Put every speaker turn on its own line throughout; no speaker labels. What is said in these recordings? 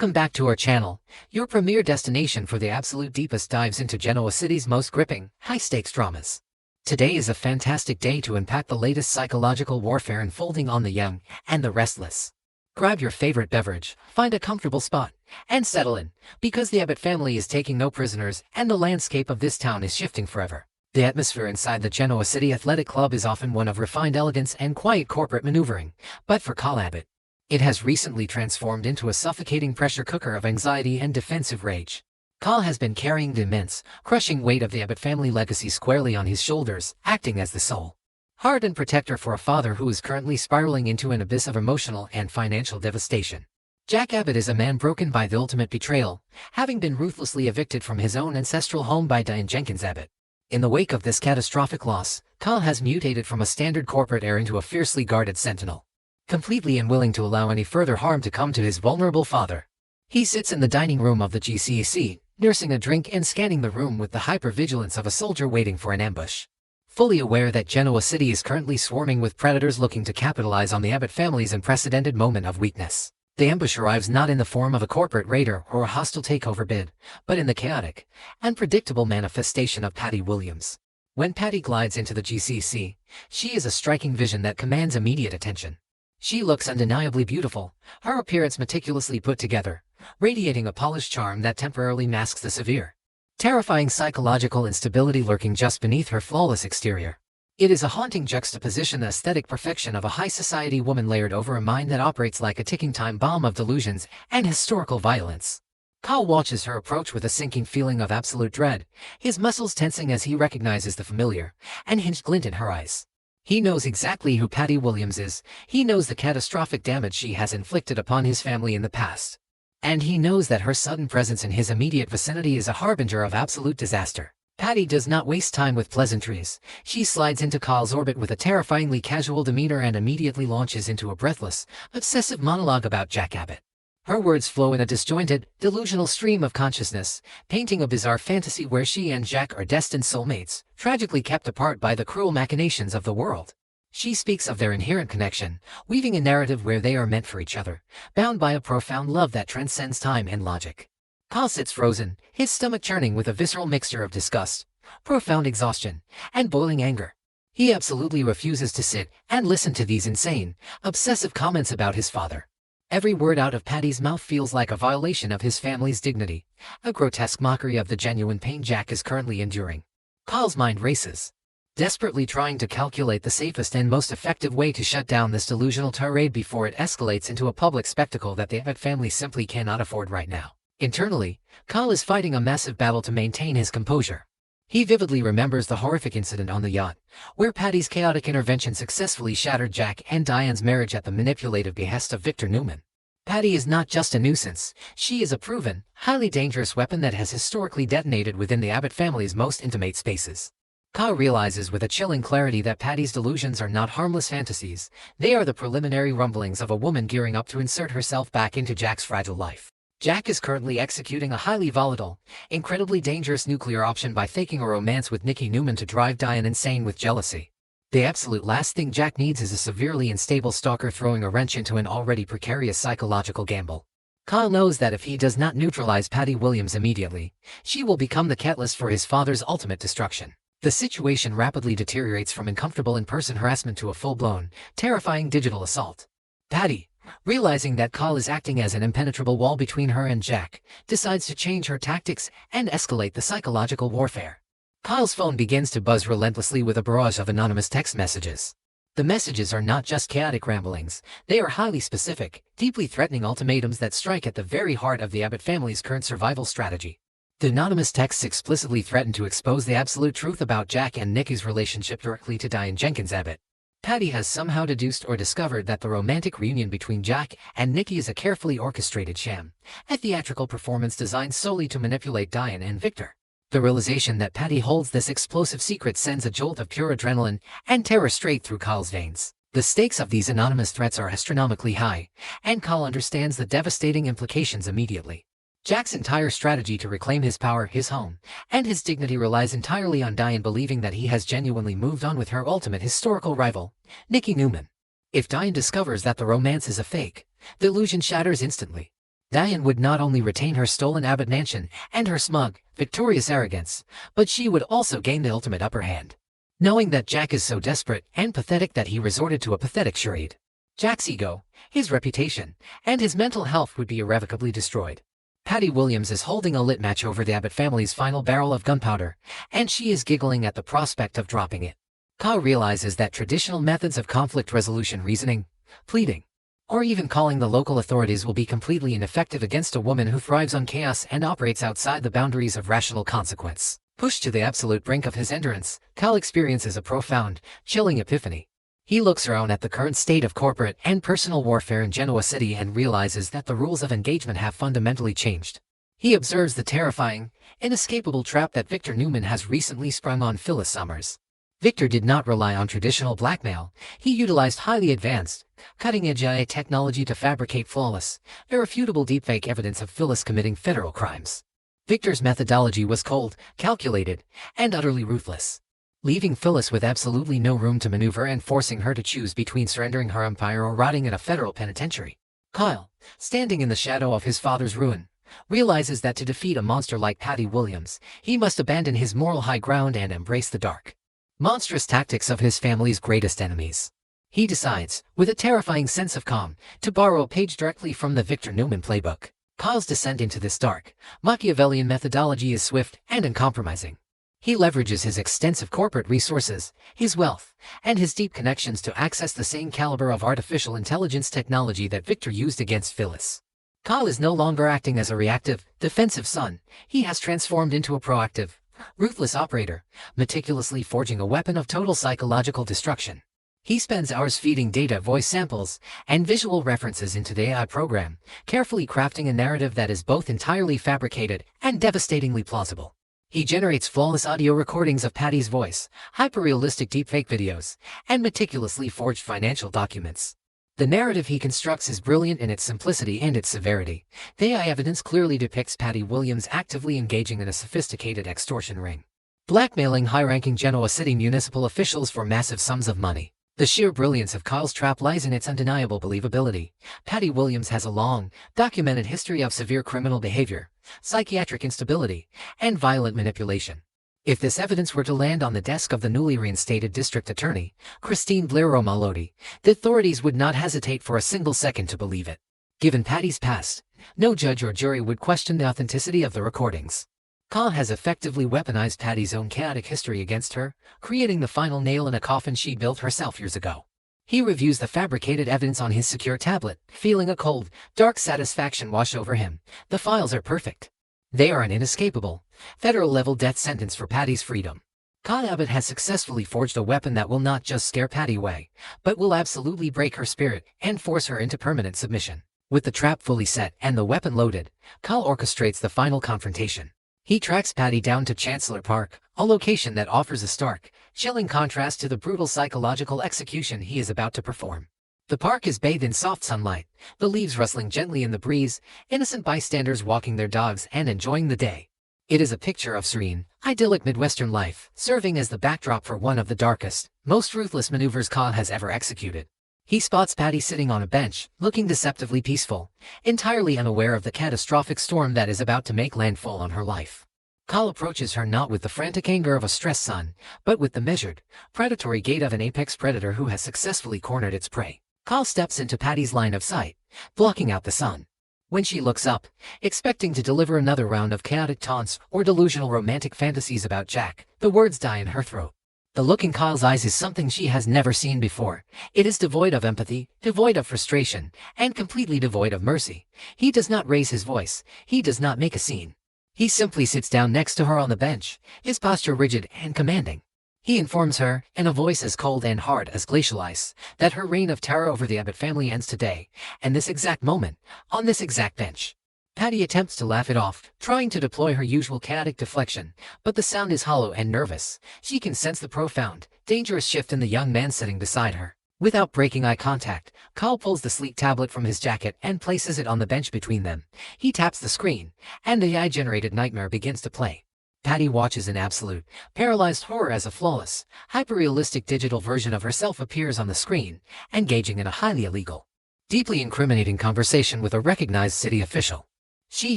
Welcome back to our channel, your premier destination for the absolute deepest dives into Genoa City's most gripping, high-stakes dramas. Today is a fantastic day to unpack the latest psychological warfare unfolding on the young and the restless. Grab your favorite beverage, find a comfortable spot, and settle in, because the Abbott family is taking no prisoners and the landscape of this town is shifting forever. The atmosphere inside the Genoa City Athletic Club is often one of refined elegance and quiet corporate maneuvering, but for Carl Abbott, it has recently transformed into a suffocating pressure cooker of anxiety and defensive rage. Carl has been carrying the immense, crushing weight of the Abbott family legacy squarely on his shoulders, acting as the sole heart and protector for a father who is currently spiraling into an abyss of emotional and financial devastation. Jack Abbott is a man broken by the ultimate betrayal, having been ruthlessly evicted from his own ancestral home by Diane Jenkins Abbott. In the wake of this catastrophic loss, Carl has mutated from a standard corporate heir into a fiercely guarded sentinel, completely unwilling to allow any further harm to come to his vulnerable father. He sits in the dining room of the GCC, nursing a drink and scanning the room with the hypervigilance of a soldier waiting for an ambush. Fully aware that Genoa City is currently swarming with predators looking to capitalize on the Abbott family's unprecedented moment of weakness, the ambush arrives not in the form of a corporate raider or a hostile takeover bid, but in the chaotic, unpredictable manifestation of Patty Williams. When Patty glides into the GCC, she is a striking vision that commands immediate attention. She looks undeniably beautiful, her appearance meticulously put together, radiating a polished charm that temporarily masks the severe, terrifying psychological instability lurking just beneath her flawless exterior. It is a haunting juxtaposition, the aesthetic perfection of a high society woman layered over a mind that operates like a ticking time bomb of delusions and historical violence. Carl watches her approach with a sinking feeling of absolute dread, his muscles tensing as he recognizes the familiar, unhinged glint in her eyes. He knows exactly who Patty Williams is, he knows the catastrophic damage she has inflicted upon his family in the past. And he knows that her sudden presence in his immediate vicinity is a harbinger of absolute disaster. Patty does not waste time with pleasantries. She slides into Carl's orbit with a terrifyingly casual demeanor and immediately launches into a breathless, obsessive monologue about Jack Abbott. Her words flow in a disjointed, delusional stream of consciousness, painting a bizarre fantasy where she and Jack are destined soulmates, tragically kept apart by the cruel machinations of the world. She speaks of their inherent connection, weaving a narrative where they are meant for each other, bound by a profound love that transcends time and logic. Carl sits frozen, his stomach churning with a visceral mixture of disgust, profound exhaustion, and boiling anger. He absolutely refuses to sit and listen to these insane, obsessive comments about his father. Every word out of Patty's mouth feels like a violation of his family's dignity, a grotesque mockery of the genuine pain Jack is currently enduring. Carl's mind races, desperately trying to calculate the safest and most effective way to shut down this delusional tirade before it escalates into a public spectacle that the Abbott family simply cannot afford right now. Internally, Carl is fighting a massive battle to maintain his composure. He vividly remembers the horrific incident on the yacht, where Patty's chaotic intervention successfully shattered Jack and Diane's marriage at the manipulative behest of Victor Newman. Patty is not just a nuisance, she is a proven, highly dangerous weapon that has historically detonated within the Abbott family's most intimate spaces. Carl realizes with a chilling clarity that Patty's delusions are not harmless fantasies, they are the preliminary rumblings of a woman gearing up to insert herself back into Jack's fragile life. Jack is currently executing a highly volatile, incredibly dangerous nuclear option by faking a romance with Nikki Newman to drive Diane insane with jealousy. The absolute last thing Jack needs is a severely unstable stalker throwing a wrench into an already precarious psychological gamble. Carl knows that if he does not neutralize Patty Williams immediately, she will become the catalyst for his father's ultimate destruction. The situation rapidly deteriorates from uncomfortable in-person harassment to a full-blown, terrifying digital assault. Patty, realizing that Carl is acting as an impenetrable wall between her and Jack, decides to change her tactics and escalate the psychological warfare. Carl's phone begins to buzz relentlessly with a barrage of anonymous text messages. The messages are not just chaotic ramblings, they are highly specific, deeply threatening ultimatums that strike at the very heart of the Abbott family's current survival strategy. The anonymous texts explicitly threaten to expose the absolute truth about Jack and Nikki's relationship directly to Diane Jenkins Abbott. Patty has somehow deduced or discovered that the romantic reunion between Jack and Nikki is a carefully orchestrated sham, a theatrical performance designed solely to manipulate Diane and Victor. The realization that Patty holds this explosive secret sends a jolt of pure adrenaline and terror straight through Carl's veins. The stakes of these anonymous threats are astronomically high, and Kyle understands the devastating implications immediately. Jack's entire strategy to reclaim his power, his home, and his dignity relies entirely on Diane believing that he has genuinely moved on with her ultimate historical rival, Nikki Newman. If Diane discovers that the romance is a fake, the illusion shatters instantly. Diane would not only retain her stolen Abbott mansion and her smug, victorious arrogance, but she would also gain the ultimate upper hand. Knowing that Jack is so desperate and pathetic that he resorted to a pathetic charade, Jack's ego, his reputation, and his mental health would be irrevocably destroyed. Patty Williams is holding a lit match over the Abbott family's final barrel of gunpowder, and she is giggling at the prospect of dropping it. Kyle realizes that traditional methods of conflict resolution, reasoning, pleading, or even calling the local authorities will be completely ineffective against a woman who thrives on chaos and operates outside the boundaries of rational consequence. Pushed to the absolute brink of his endurance, Kyle experiences a profound, chilling epiphany. He looks around at the current state of corporate and personal warfare in Genoa City and realizes that the rules of engagement have fundamentally changed. He observes the terrifying, inescapable trap that Victor Newman has recently sprung on Phyllis Summers. Victor did not rely on traditional blackmail. He utilized highly advanced, cutting-edge AI technology to fabricate flawless, irrefutable deepfake evidence of Phyllis committing federal crimes. Victor's methodology was cold, calculated, and utterly ruthless, leaving Phyllis with absolutely no room to maneuver and forcing her to choose between surrendering her empire or rotting in a federal penitentiary. Kyle, standing in the shadow of his father's ruin, realizes that to defeat a monster like Patty Williams, he must abandon his moral high ground and embrace the dark, monstrous tactics of his family's greatest enemies. He decides, with a terrifying sense of calm, to borrow a page directly from the Victor Newman playbook. Kyle's descent into this dark, Machiavellian methodology is swift and uncompromising. He leverages his extensive corporate resources, his wealth, and his deep connections to access the same caliber of artificial intelligence technology that Victor used against Phyllis. Kyle is no longer acting as a reactive, defensive son. He has transformed into a proactive, ruthless operator, meticulously forging a weapon of total psychological destruction. He spends hours feeding data, voice samples, and visual references into the AI program, carefully crafting a narrative that is both entirely fabricated and devastatingly plausible. He generates flawless audio recordings of Patty's voice, hyper-realistic deepfake videos, and meticulously forged financial documents. The narrative he constructs is brilliant in its simplicity and its severity. The AI evidence clearly depicts Patty Williams actively engaging in a sophisticated extortion ring, blackmailing high-ranking Genoa City municipal officials for massive sums of money. The sheer brilliance of Kyle's trap lies in its undeniable believability. Patty Williams has a long, documented history of severe criminal behavior, psychiatric instability, and violent manipulation. If this evidence were to land on the desk of the newly reinstated district attorney, Christine Blair-Romalotti, the authorities would not hesitate for a single second to believe it. Given Patty's past, no judge or jury would question the authenticity of the recordings. Kyle has effectively weaponized Patty's own chaotic history against her, creating the final nail in a coffin she built herself years ago. He reviews the fabricated evidence on his secure tablet, feeling a cold, dark satisfaction wash over him. The files are perfect. They are an inescapable, federal-level death sentence for Patty's freedom. Kyle Abbott has successfully forged a weapon that will not just scare Patty away, but will absolutely break her spirit and force her into permanent submission. With the trap fully set and the weapon loaded, Kyle orchestrates the final confrontation. He tracks Patty down to Chancellor Park, a location that offers a stark, chilling contrast to the brutal psychological execution he is about to perform. The park is bathed in soft sunlight, the leaves rustling gently in the breeze, innocent bystanders walking their dogs and enjoying the day. It is a picture of serene, idyllic Midwestern life, serving as the backdrop for one of the darkest, most ruthless maneuvers Kyle has ever executed. He spots Patty sitting on a bench, looking deceptively peaceful, entirely unaware of the catastrophic storm that is about to make landfall on her life. Kyle approaches her not with the frantic anger of a stressed son, but with the measured, predatory gait of an apex predator who has successfully cornered its prey. Kyle steps into Patty's line of sight, blocking out the sun. When she looks up, expecting to deliver another round of chaotic taunts or delusional romantic fantasies about Jack, the words die in her throat. The look in Kyle's eyes is something she has never seen before. It is devoid of empathy, devoid of frustration, and completely devoid of mercy. He does not raise his voice. He does not make a scene. He simply sits down next to her on the bench, his posture rigid and commanding. He informs her, in a voice as cold and hard as glacial ice, that her reign of terror over the Abbott family ends today, and this exact moment, on this exact bench. Patty attempts to laugh it off, trying to deploy her usual chaotic deflection, but the sound is hollow and nervous. She can sense the profound, dangerous shift in the young man sitting beside her. Without breaking eye contact, Carl pulls the sleek tablet from his jacket and places it on the bench between them. He taps the screen, and the AI-generated nightmare begins to play. Patty watches in absolute, paralyzed horror as a flawless, hyper-realistic digital version of herself appears on the screen, engaging in a highly illegal, deeply incriminating conversation with a recognized city official. She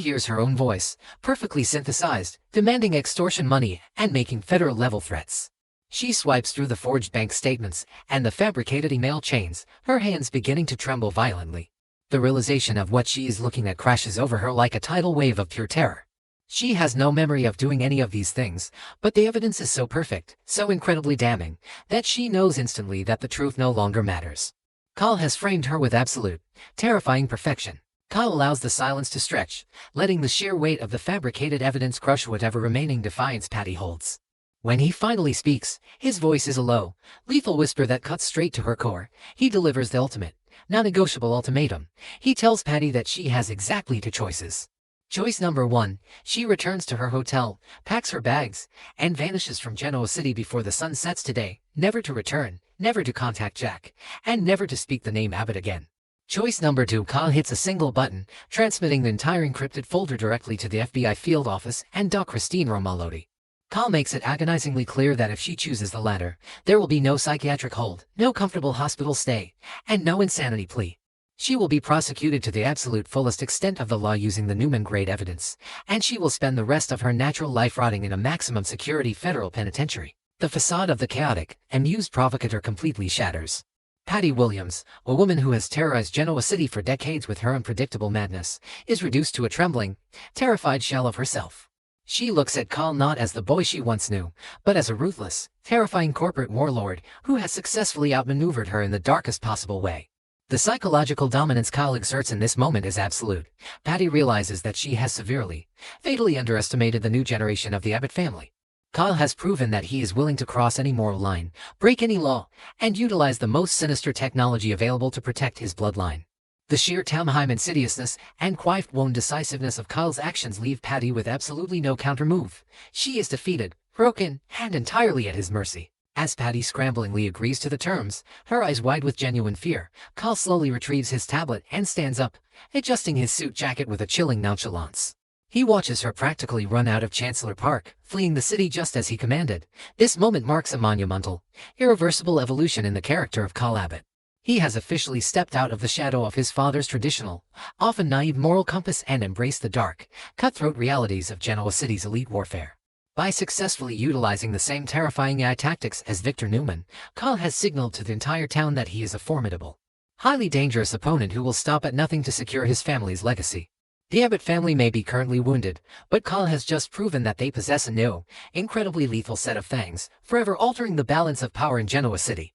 hears her own voice, perfectly synthesized, demanding extortion money and making federal-level threats. She swipes through the forged bank statements and the fabricated email chains, her hands beginning to tremble violently. The realization of what she is looking at crashes over her like a tidal wave of pure terror. She has no memory of doing any of these things, but the evidence is so perfect, so incredibly damning, that she knows instantly that the truth no longer matters. Carl has framed her with absolute, terrifying perfection. Carl allows the silence to stretch, letting the sheer weight of the fabricated evidence crush whatever remaining defiance Patty holds. When he finally speaks, his voice is a low, lethal whisper that cuts straight to her core. He delivers the ultimate, non-negotiable ultimatum. He tells Patty that she has exactly two choices. Choice number 1, she returns to her hotel, packs her bags, and vanishes from Genoa City before the sun sets today, never to return, never to contact Jack, and never to speak the name Abbott again. Choice number 2, Carl hits a single button, transmitting the entire encrypted folder directly to the FBI field office and Doc Christine Romalotti. Carl makes it agonizingly clear that if she chooses the latter, there will be no psychiatric hold, no comfortable hospital stay, and no insanity plea. She will be prosecuted to the absolute fullest extent of the law using the Newman-grade evidence, and she will spend the rest of her natural life rotting in a maximum security federal penitentiary. The facade of the chaotic, amused provocateur completely shatters. Patty Williams, a woman who has terrorized Genoa City for decades with her unpredictable madness, is reduced to a trembling, terrified shell of herself. She looks at Carl not as the boy she once knew, but as a ruthless, terrifying corporate warlord who has successfully outmaneuvered her in the darkest possible way. The psychological dominance Carl exerts in this moment is absolute. Patty realizes that she has severely, fatally underestimated the new generation of the Abbott family. Carl has proven that he is willing to cross any moral line, break any law, and utilize the most sinister technology available to protect his bloodline. The sheer Tannheim insidiousness and quiet-won decisiveness of Carl's actions leave Patty with absolutely no counter-move. She is defeated, broken, and entirely at his mercy. As Patty scramblingly agrees to the terms, her eyes wide with genuine fear, Carl slowly retrieves his tablet and stands up, adjusting his suit jacket with a chilling nonchalance. He watches her practically run out of Chancellor Park, fleeing the city just as he commanded. This moment marks a monumental, irreversible evolution in the character of Carl Abbott. He has officially stepped out of the shadow of his father's traditional, often naive moral compass and embraced the dark, cutthroat realities of Genoa City's elite warfare. By successfully utilizing the same terrifying AI tactics as Victor Newman, Carl has signaled to the entire town that he is a formidable, highly dangerous opponent who will stop at nothing to secure his family's legacy. The Abbott family may be currently wounded, but Carl has just proven that they possess a new, incredibly lethal set of fangs, forever altering the balance of power in Genoa City.